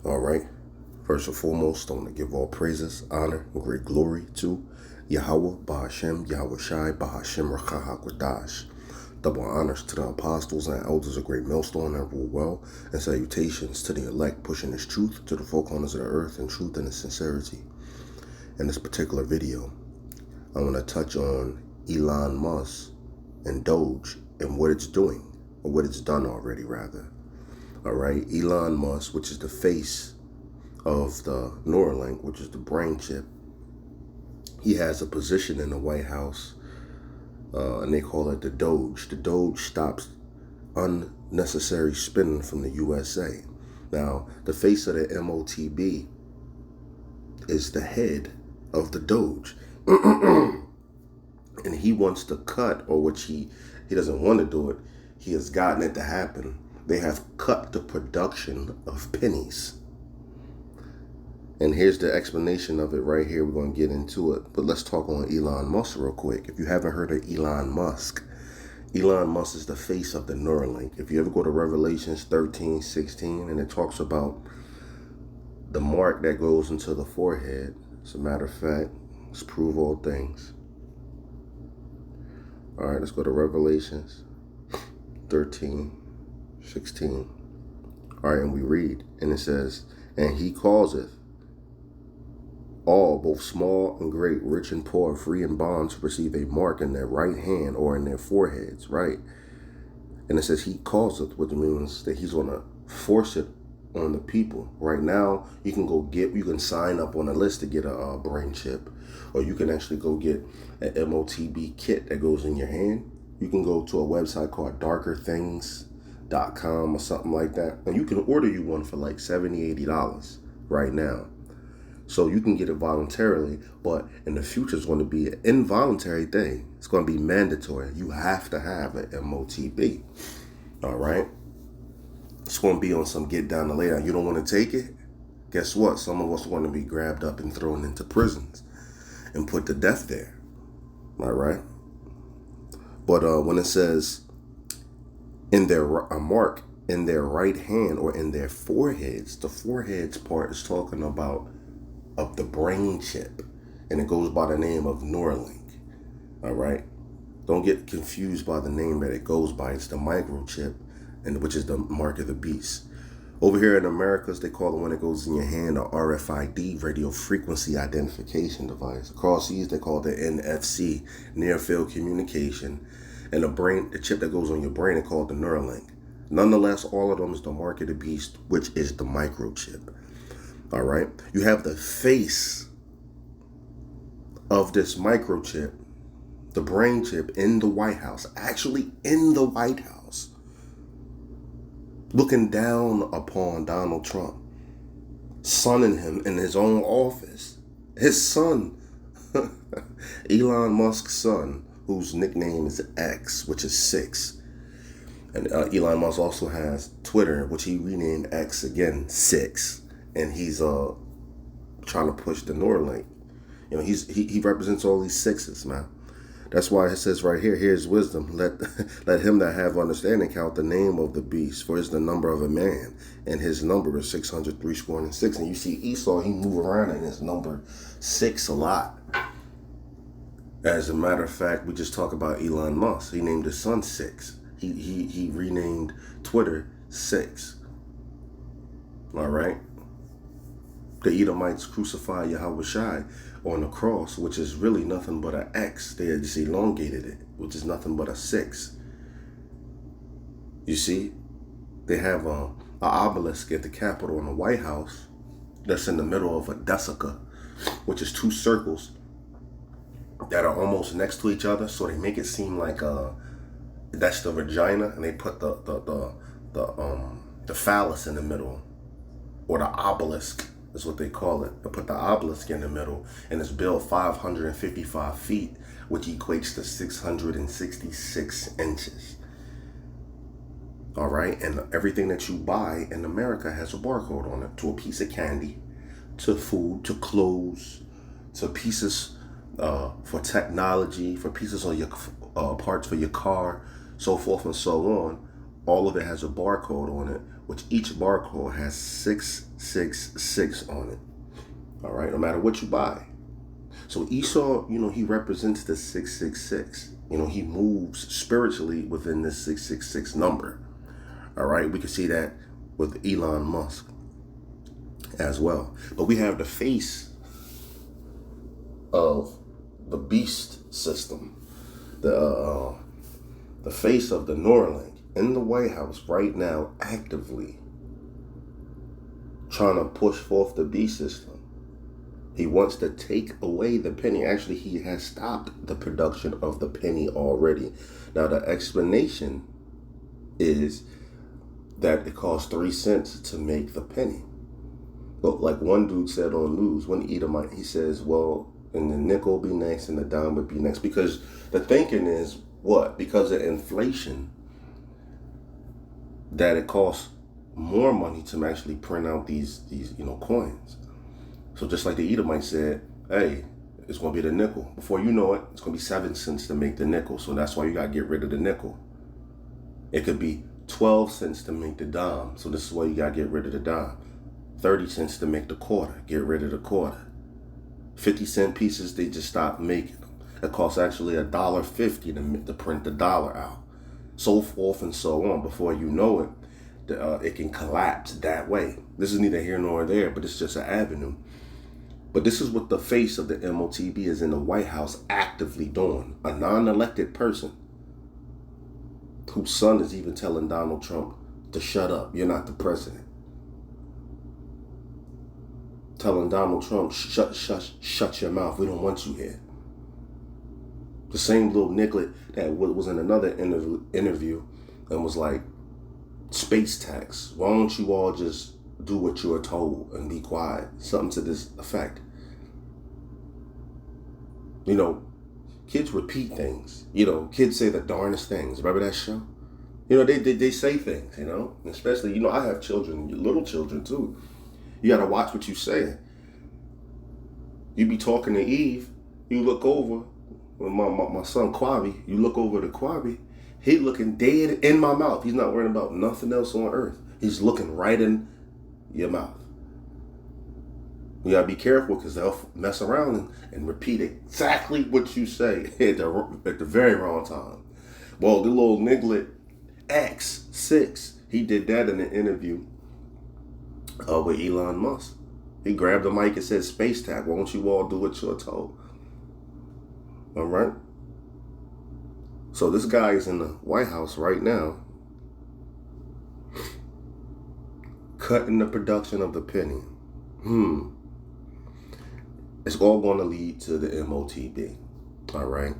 All right. First and foremost, I want to give all praises, honor, and great glory to Yahweh, Bahashem, Yahweh Shai, Bahashem, Rachahakwadash. Double honors to the apostles and elders of Great Millstone that rule well, and salutations to the elect pushing this truth to the four corners of the earth in truth and in sincerity. In this particular video, I want to touch on Elon Musk and DOGE and what it's doing, or what it's done already, rather. All right, Elon Musk, which is the face of the Neuralink, which is the brain chip, he has a position in the White House, and they call it the DOGE. The DOGE stops unnecessary spending from the USA. Now, the face of the MOTB is the head of the DOGE. And he wants to cut, or which he doesn't want to do it, he has gotten it to happen. They have cut the production of pennies. And here's the explanation of it right here. We're going to get into it. But let's talk on Elon Musk real quick. If you haven't heard of Elon Musk is the face of the Neuralink. If you ever go to Revelations 13:16, and it talks about the mark that goes into the forehead. As a matter of fact, let's prove all things. All right, let's go to Revelations 13:16. All right, and we read, and it says, and he causeth all, both small and great, rich and poor, free and bond, to receive a mark in their right hand or in their foreheads, right? And it says he causeth, which means that he's going to force it on the people. Right now, you can sign up on a list to get a brain chip, or you can actually go get an MOTB kit that goes in your hand. You can go to a website called darkerthings.com or something like that, and you can order you one for like $70, $80 right now. So you can get it voluntarily, but in the future it's going to be an involuntary thing. It's going to be mandatory. You have to have an MOTB. All right. It's going to be on some get down to lay down. You don't want to take it? Guess what? Some of us are going to be grabbed up and thrown into prisons and put to death there. All right. But when it says in a mark in their right hand or in their foreheads, the foreheads part is talking about of the brain chip, and it goes by the name of Neuralink. All right, don't get confused by the name that it goes by. It's the microchip, and which is the mark of the beast. Over here in Americas, they call it, when it goes in your hand, a RFID, radio frequency identification device. Across seas, they call it the NFC, near field communication, and the chip that goes on your brain, they call it the Neuralink. Nonetheless, all of them is the mark of the beast, which is the microchip. All right, you have the face of this microchip, the brain chip, in the White House, actually in the White House, looking down upon Donald Trump, sunning him in his own office. His son, Elon Musk's son, whose nickname is X, which is 6. And Elon Musk also has Twitter, which he renamed X again, 6. And he's trying to push the Neuralink. You know, he represents all these 6s, man. That's why it says right here, here's wisdom. Let him that have understanding count the name of the beast, for it's the number of a man, and his number is 666. And you see Esau, he move around in his number 6 a lot. As a matter of fact, we just talked about Elon Musk. He named his son 6. He renamed Twitter 6. All right. The Edomites crucified Yahweh Shai on the cross, which is really nothing but an X. They just elongated it, which is nothing but a 6. You see, they have an obelisk at the Capitol in the White House that's in the middle of a desica, which is 2 circles that are almost next to each other, so they make it seem like that's the vagina, and they put the phallus in the middle, or the obelisk is what they call it. They put the obelisk in the middle, and it's built 555 feet, which equates to 666 inches. All right, and everything that you buy in America has a barcode on it, to a piece of candy, to food, to clothes, to pieces for technology, for pieces of your parts for your car, so forth and so on. all of it has a barcode on it, which each barcode has 666 on it. All right, no matter what you buy. So Esau, he represents the 666. He moves spiritually within this 666 number. All right, we can see that with Elon Musk as well. But we have the face of the beast system, the face of the Neuralink in the White House right now, actively trying to push forth the beast system. He wants to take away the penny. Actually, he has stopped the production of the penny already. Now, the explanation is that it costs 3 cents to make the penny. But like one dude said on news, one Edomite, he says, well, and the nickel will be next and the dime would be next. Because the thinking is what? Because of inflation, that it costs more money to actually print out these coins. So just like the Edomite said, hey, it's going to be the nickel. Before you know it, it's going to be 7 cents to make the nickel. So that's why you got to get rid of the nickel. It could be 12 cents to make the dime. So this is why you got to get rid of the dime. 30 cents to make the quarter. Get rid of the quarter. 50-cent pieces, they just stopped making them. It costs actually $1.50 to print the dollar out. So forth and so on. Before you know it, it can collapse that way. This is neither here nor there, but it's just an avenue. But this is what the face of the MOTB is in the White House actively doing. A non-elected person whose son is even telling Donald Trump to shut up. You're not the president. Telling Donald Trump, shut your mouth. We don't want you here. The same little nicklet that was in another interview and was like, space tax. Why don't you all just do what you are told and be quiet? Something to this effect. Kids repeat things. Kids say the darndest things. Remember that show? They say things, especially, I have children, little children too. You got to watch what you say. You be talking to Eve, you look over, my son Kwabi, you look over to Kwabi, he looking dead in my mouth. He's not worrying about nothing else on earth. He's looking right in your mouth. You gotta be careful because they'll mess around and repeat exactly what you say at the very wrong time. Well, the little niglet X6, he did that in an interview with Elon Musk. He grabbed the mic and said, space tax, why don't you all do what you're told? All right? So this guy is in the White House right now, cutting the production of the penny. It's all going to lead to the MOTB. All right?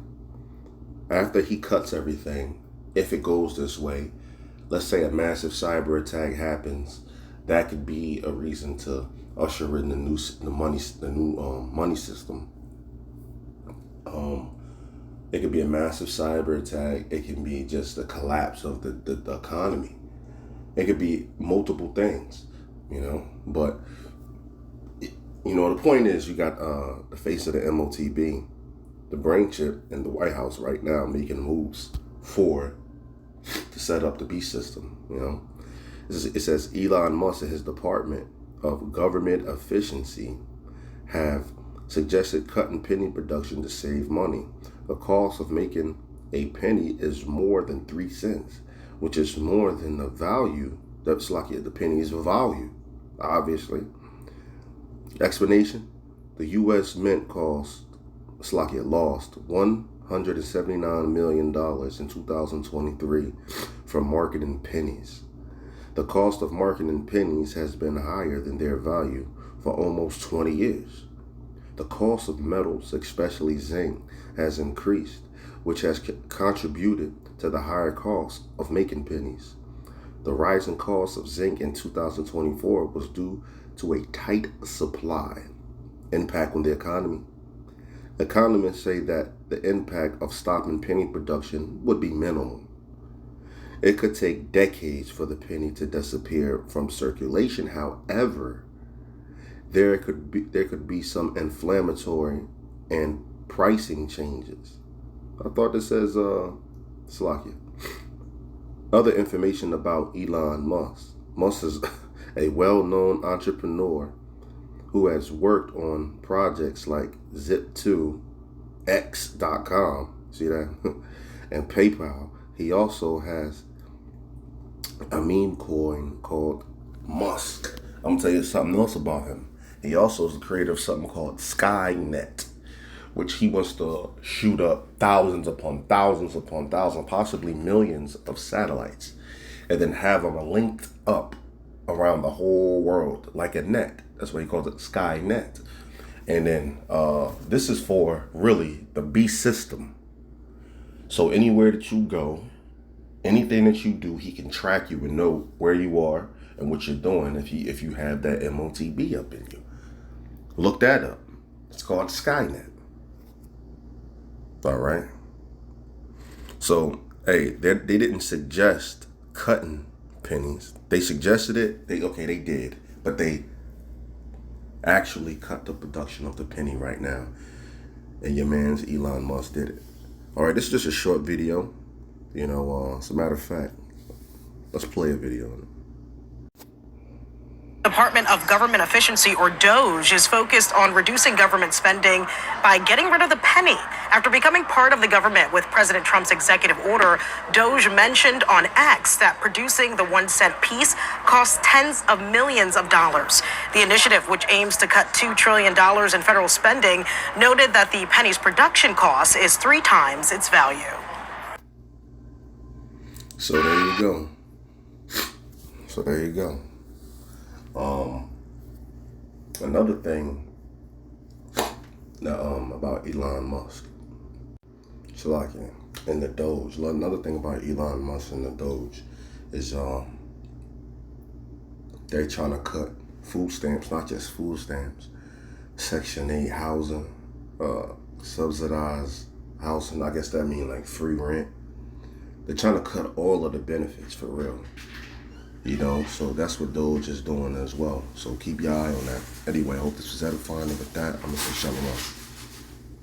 After he cuts everything, if it goes this way, let's say a massive cyber attack happens, that could be a reason to usher in the new money system. It could be a massive cyber attack. It can be just a collapse of the economy. It could be multiple things, But, the point is you got the face of the MOTB, the brain chip in the White House right now making moves to set up the beast system, It says Elon Musk and his Department of Government Efficiency have suggested cutting penny production to save money. The cost of making a penny is more than 3 cents, which is more than the value. That's like the penny's value, obviously. Explanation: the U.S. Mint lost $179 million in 2023 from marketing pennies. The cost of marketing pennies has been higher than their value for almost 20 years. The cost of metals, especially zinc, has increased, which has contributed to the higher cost of making pennies. The rising cost of zinc in 2024 was due to a tight supply. Impact on the economy. Economists say that the impact of stopping penny production would be minimal. It could take decades for the penny to disappear from circulation. However, there could be some inflammatory and pricing changes. I thought this says Slovakia. Other information about Elon Musk. Musk is a well-known entrepreneur who has worked on projects like Zip2X.com, see that? And PayPal. He also has a meme coin called MUSK. I'm gonna tell you something else about him. He also is the creator of something called Skynet, which he wants to shoot up thousands upon thousands upon thousands, possibly millions of satellites, and then have them linked up around the whole world like a net. That's why he calls it Skynet. And then this is for really the beast system. So anywhere that you go, anything that you do, he can track you and know where you are and what you're doing if you have that MOTB up in you. Look that up. It's called Skynet. All right. So, hey, they didn't suggest cutting pennies. They suggested it. They did, but they actually cut the production of the penny right now. And your man's Elon Musk did it. All right, this is just a short video. You know, as a matter of fact, let's play a video on it. Department of Government Efficiency, or DOGE, is focused on reducing government spending by getting rid of the penny. After becoming part of the government with President Trump's executive order, DOGE mentioned on X that producing the 1-cent piece costs tens of millions of dollars. The initiative, which aims to cut $2 trillion in federal spending, noted that the penny's production cost is 3 times its value. So there you go. Another thing about Elon Musk. And the DOGE. Another thing about Elon Musk and the DOGE is they're trying to cut food stamps, not just food stamps, Section 8 housing, subsidized housing. I guess that means like free rent. They're trying to cut all of the benefits for real. You know, so that's what DOGE is doing as well. So keep your eye on that. Anyway, I hope this was edifying. And with that, I'm going to say shalom.